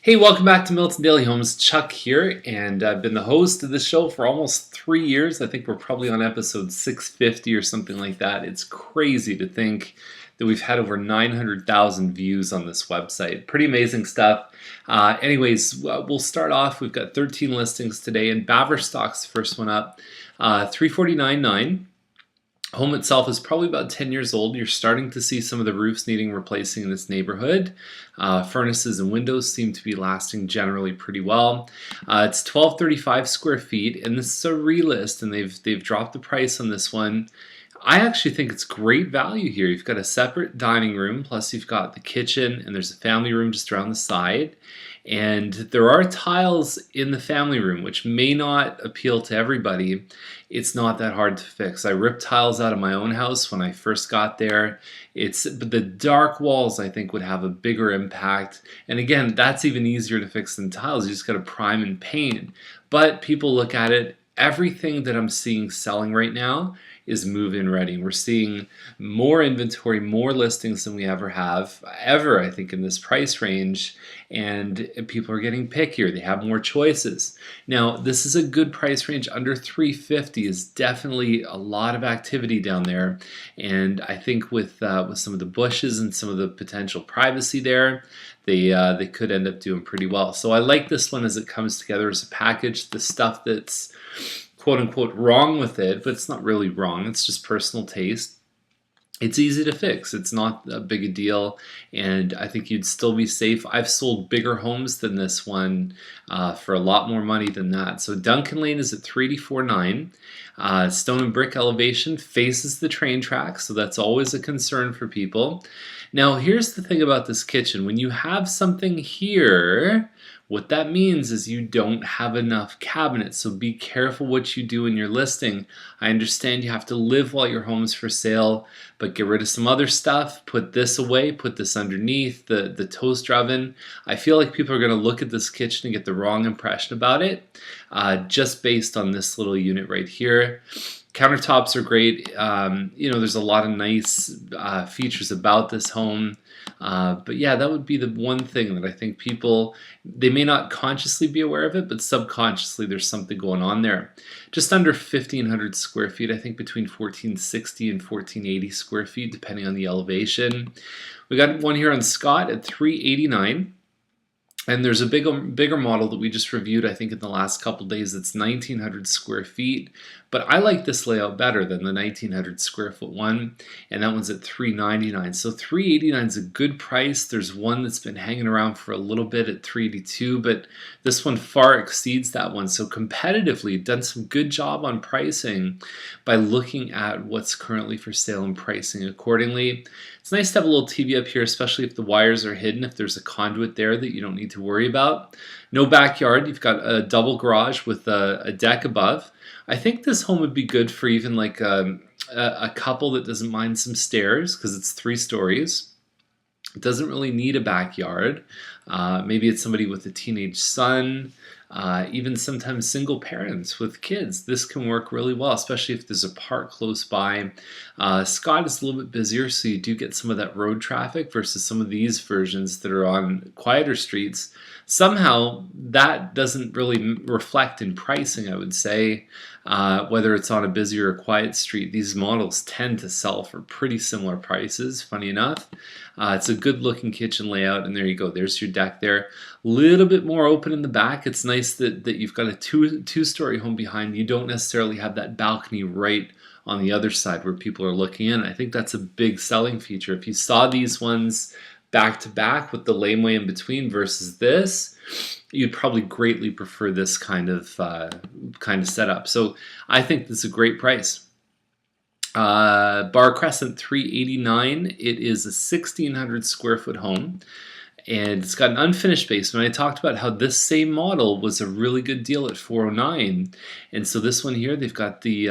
Hey, welcome back to Milton Daily Homes. Chuck here, and I've been the host of this show for almost 3 years. I think we're probably on episode 650 or something like that. It's crazy to think that we've had over 900,000 views on this website. Pretty amazing stuff. We'll start off. We've got 13 listings today, and Baverstock's the first one up. 349.9. Home itself is probably about 10 years old. You're starting to see some of the roofs needing replacing in this neighborhood. Furnaces and windows seem to be lasting generally pretty well. It's 1235 square feet, and this is a relist, and they've dropped the price on this one. I actually think it's great value here. You've got a separate dining room, plus you've got the kitchen, and there's a family room just around the side. And there are tiles in the family room, which may not appeal to everybody. It's not that hard to fix. I ripped tiles out of my own house when I first got there. But the dark walls, I think, would have a bigger impact. And again, that's even easier to fix than tiles. You just got to prime and paint. But people look at it. Everything that I'm seeing selling right now is move-in ready. We're seeing more inventory, more listings than we ever have, I think, in this price range, and people are getting pickier. They have more choices. Now, this is a good price range. Under 350 is definitely a lot of activity down there, and I think with some of the bushes and some of the potential privacy there, they could end up doing pretty well. So I like this one as it comes together as a package. The stuff that's quote-unquote wrong with it, but it's not really wrong. It's just personal taste. It's easy to fix. It's not a big a deal, and I think you'd still be safe. I've sold bigger homes than this one for a lot more money than that. So Duncan Lane is at 384.9. Stone and brick elevation faces the train track, so that's always a concern for people. Now, here's the thing about this kitchen. When you have something here, what that means is you don't have enough cabinets, so be careful what you do in your listing. I understand you have to live while your home's for sale, but get rid of some other stuff, put this away, put this underneath, the toaster oven. I feel like people are going to look at this kitchen and get the wrong impression about it, just based on this little unit right here. Countertops are great. There's a lot of nice features about this home. But yeah, that would be the one thing that I think people, they may not consciously be aware of it, but subconsciously there's something going on there. Just under 1,500 square feet, I think between 1,460 and 1,480 square feet, depending on the elevation. We got one here on Scott at 389. And there's a bigger model that we just reviewed, I think, in the last couple days. That's 1,900 square feet. But I like this layout better than the 1,900 square foot one. And that one's at 399. So 389 is a good price. There's one that's been hanging around for a little bit at 382, but this one far exceeds that one. So competitively, done some good job on pricing by looking at what's currently for sale and pricing accordingly. It's nice to have a little TV up here, especially if the wires are hidden, if there's a conduit there that you don't need to worry about. No backyard. You've got a double garage with a deck above. I think this home would be good for even like a couple that doesn't mind some stairs because it's 3 stories. It doesn't really need a backyard. Maybe it's somebody with a teenage son, even sometimes single parents with kids. This can work really well, especially if there's a park close by. Scott is a little bit busier, so you do get some of that road traffic versus some of these versions that are on quieter streets. Somehow that doesn't really reflect in pricing, I would say. Whether it's on a busy or a quiet street, these models tend to sell for pretty similar prices, funny enough. It's a good looking kitchen layout, and there you go, there's your deck there. A little bit more open in the back. It's nice that you've got a two-story home behind. You don't necessarily have that balcony right on the other side where people are looking in. I think that's a big selling feature. If you saw these ones back to back with the laneway in between versus this, you'd probably greatly prefer this kind of setup. So I think this is a great price. Bar Crescent 389. It is a 1,600 square foot home, and it's got an unfinished basement. I talked about how this same model was a really good deal at 409, and so this one here, they've got the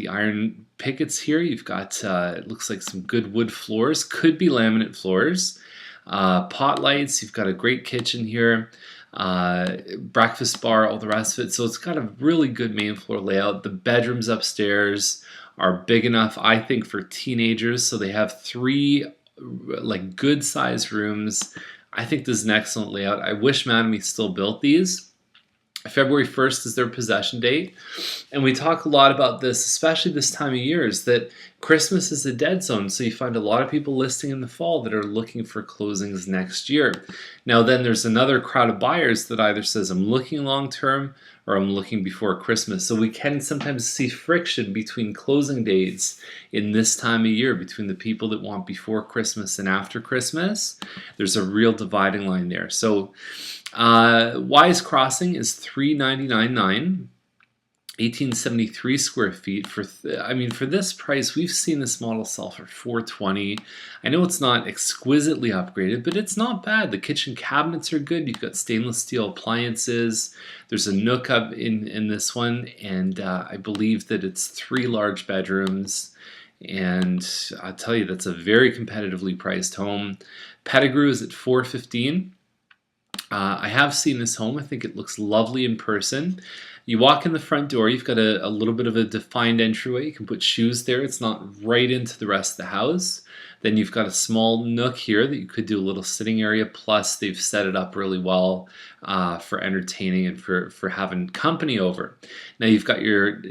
iron pickets here. You've got it looks like some good wood floors, could be laminate floors. Pot lights. You've got a great kitchen here. Breakfast bar, all the rest of it. So it's got a really good main floor layout. The bedrooms upstairs are big enough, I think, for teenagers. So they have 3 like good sized rooms. I think this is an excellent layout. I wish Mattamy still built these. February 1st is their possession date. And we talk a lot about this, especially this time of year, is that Christmas is a dead zone. So you find a lot of people listing in the fall that are looking for closings next year. Now then there's another crowd of buyers that either says I'm looking long term or I'm looking before Christmas. So we can sometimes see friction between closing dates in this time of year between the people that want before Christmas and after Christmas. There's a real dividing line there. So Wise Crossing is $399.9, 1873 square feet. I mean, for this price, we've seen this model sell for $420. I know it's not exquisitely upgraded, but it's not bad. The kitchen cabinets are good. You've got stainless steel appliances. There's a nook up in this one, and I believe that it's 3 large bedrooms. And I'll tell you, that's a very competitively priced home. Pettigrew is at $415. I have seen this home. I think it looks lovely in person. You walk in the front door, you've got a little bit of a defined entryway. You can put shoes there. It's not right into the rest of the house. Then you've got a small nook here that you could do a little sitting area. Plus, they've set it up really well for entertaining and for having company over. Now you've got your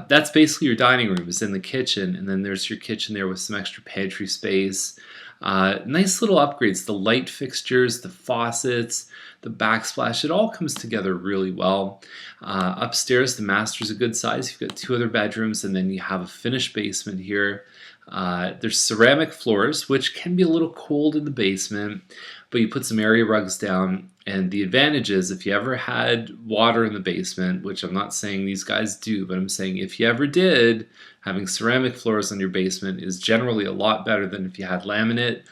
that's basically your dining room is in the kitchen, and then there's your kitchen there with some extra pantry space. Nice little upgrades, the light fixtures, the faucets, the backsplash, it all comes together really well. Upstairs, the master's a good size. You've got 2 other bedrooms, and then you have a finished basement here. There's ceramic floors, which can be a little cold in the basement, but you put some area rugs down. And the advantage is if you ever had water in the basement, which I'm not saying these guys do, but I'm saying if you ever did, having ceramic floors on your basement is generally a lot better than if you had laminate.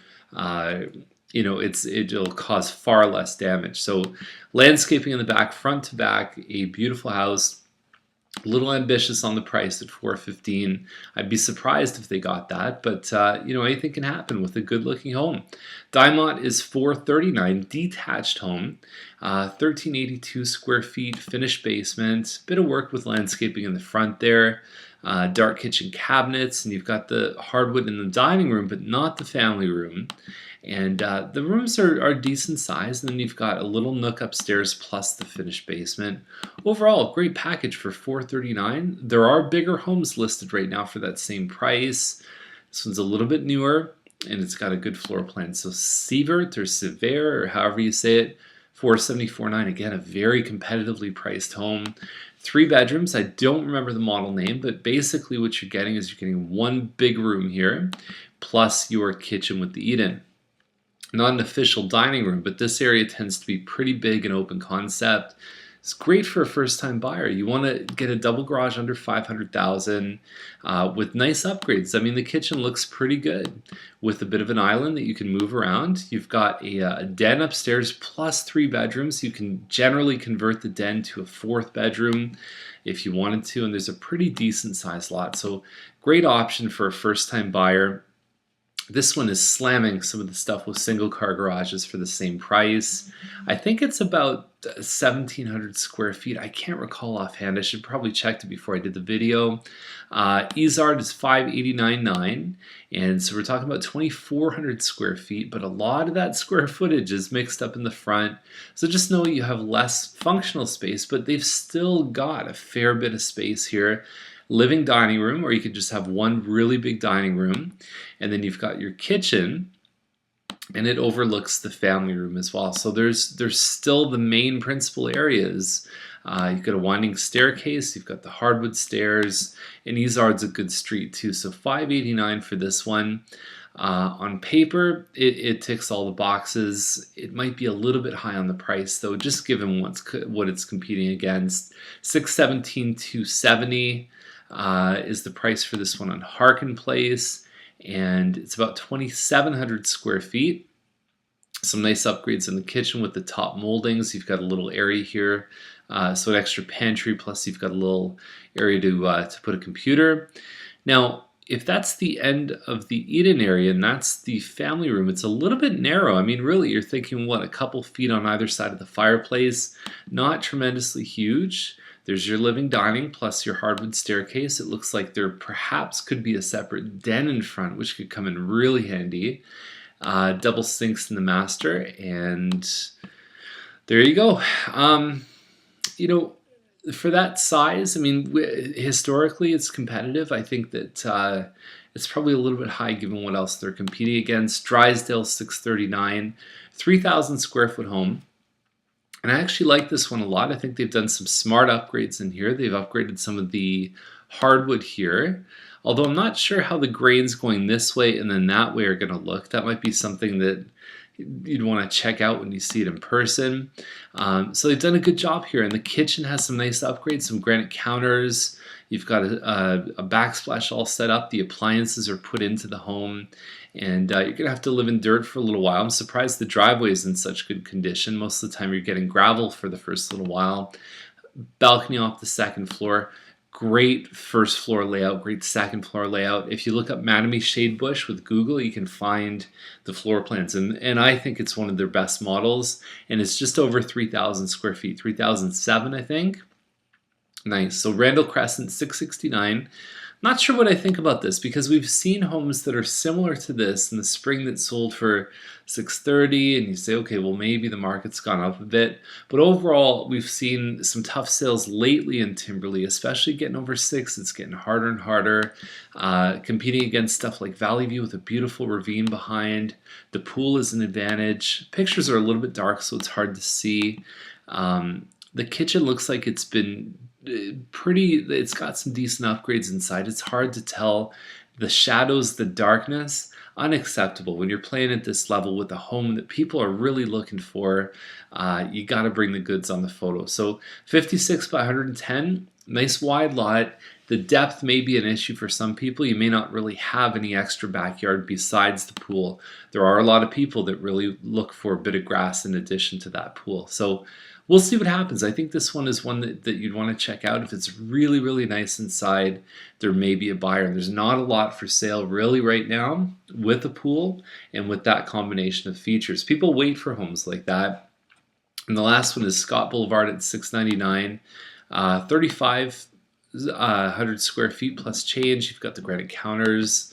It'll cause far less damage. So landscaping in the back, front to back, a beautiful house. A little ambitious on the price at $415. I'd be surprised if they got that, but anything can happen with a good-looking home. Diamond is $439, detached home, 1382 square feet, finished basement, bit of work with landscaping in the front there. Dark kitchen cabinets, and you've got the hardwood in the dining room, but not the family room. And the rooms are decent size, and then you've got a little nook upstairs plus the finished basement. Overall, great package for $439. There are bigger homes listed right now for that same price. This one's a little bit newer, and it's got a good floor plan. So Sievert or Sever, or however you say it, $474.9. Again, a very competitively priced home. 3 bedrooms. I don't remember the model name, but basically what you're getting is you're getting 1 big room here, plus your kitchen with the eat-in. Not an official dining room, but this area tends to be pretty big and open concept. It's great for a first-time buyer. You want to get a double garage under $500,000 with nice upgrades. I mean, the kitchen looks pretty good with a bit of an island that you can move around. You've got a den upstairs plus 3 bedrooms. You can generally convert the den to a 4th bedroom if you wanted to, and there's a pretty decent-sized lot. So great option for a first-time buyer. This one is slamming some of the stuff with single car garages for the same price. I think it's about 1,700 square feet. I can't recall offhand. I should probably check it before I did the video. Izard is $589.9, and so we're talking about 2,400 square feet, but a lot of that square footage is mixed up in the front. So just know you have less functional space, but they've still got a fair bit of space here. Living dining room, or you could just have 1 really big dining room, and then you've got your kitchen, and it overlooks the family room as well. So there's still the main principal areas. You've got a winding staircase, you've got the hardwood stairs, and Izard's a good street too. So $589 for this one. On paper, it ticks all the boxes. It might be a little bit high on the price though, just given what it's competing against. $617,270 is the price for this one on Harkin Place, and it's about 2,700 square feet. Some nice upgrades in the kitchen with the top moldings. You've got a little area here, so an extra pantry, plus you've got a little area to put a computer. Now, if that's the end of the eat-in area and that's the family room, it's a little bit narrow. I mean, really, you're thinking, what, a couple feet on either side of the fireplace. Not tremendously huge. There's your living dining plus your hardwood staircase. It looks like there perhaps could be a separate den in front, which could come in really handy. double sinks in the master, and there you go. You know, for that size, I mean, historically it's competitive. I think that it's probably a little bit high given what else they're competing against. Drysdale 639, 3,000 square foot home. And I actually like this one a lot. I think they've done some smart upgrades in here. They've upgraded some of the hardwood here. Although I'm not sure how the grains going this way and then that way are going to look. That might be something that you'd want to check out when you see it in person. So they've done a good job here. And the kitchen has some nice upgrades, some granite counters. You've got a backsplash all set up. The appliances are put into the home. And you're going to have to live in dirt for a little while. I'm surprised the driveway is in such good condition. Most of the time you're getting gravel for the first little while. Balcony off the second floor. Great first floor layout, great second floor layout. If you look up Mattamy Shade Bush with Google, you can find the floor plans. And I think it's one of their best models. And it's just over 3,000 square feet, 3,007 I think. Nice. So Randall Crescent 669. Not sure what I think about this because we've seen homes that are similar to this in the spring that sold for 630, and you say, okay, well maybe the market's gone up a bit. But overall, we've seen some tough sales lately in Timberlea, especially getting over 6. It's getting harder and harder. Competing against stuff like Valley View with a beautiful ravine behind. The pool is an advantage. Pictures are a little bit dark, so it's hard to see. The kitchen looks like it's been it's got some decent upgrades inside. It's hard to tell. The shadows, the darkness, unacceptable. When you're playing at this level with a home that people are really looking for, you got to bring the goods on the photo. So 56 by 110, nice wide lot. The depth may be an issue for some people. You may not really have any extra backyard besides the pool. There are a lot of people that really look for a bit of grass in addition to that pool. So we'll see what happens. I think this one is one that you'd want to check out. If it's really, really nice inside, there may be a buyer. And there's not a lot for sale really right now with a pool and with that combination of features. People wait for homes like that. And the last one is Scott Boulevard at 699, 3,500 square feet plus change. You've got the granite counters.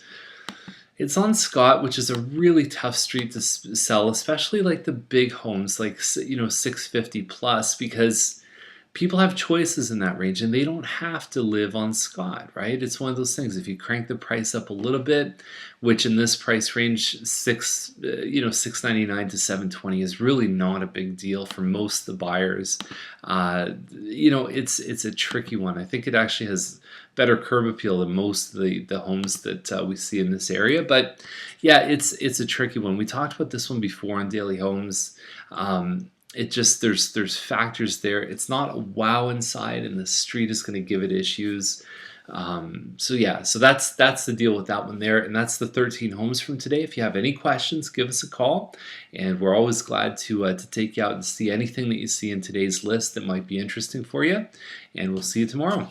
It's on Scott, which is a really tough street to sell, especially like the big homes, like 650 plus, because people have choices in that range and they don't have to live on Scott, right? It's one of those things. If you crank the price up a little bit, which in this price range, 699 to 720 is really not a big deal for most of the buyers. It's a tricky one. I think it actually has better curb appeal than most of the homes that we see in this area. But yeah, it's a tricky one. We talked about this one before on Daily Homes. There's factors there. It's not a wow inside, and the street is going to give it issues. So that's the deal with that one there, and that's the 13 homes from today. If you have any questions, give us a call, and we're always glad to take you out and see anything that you see in today's list that might be interesting for you. And we'll see you tomorrow.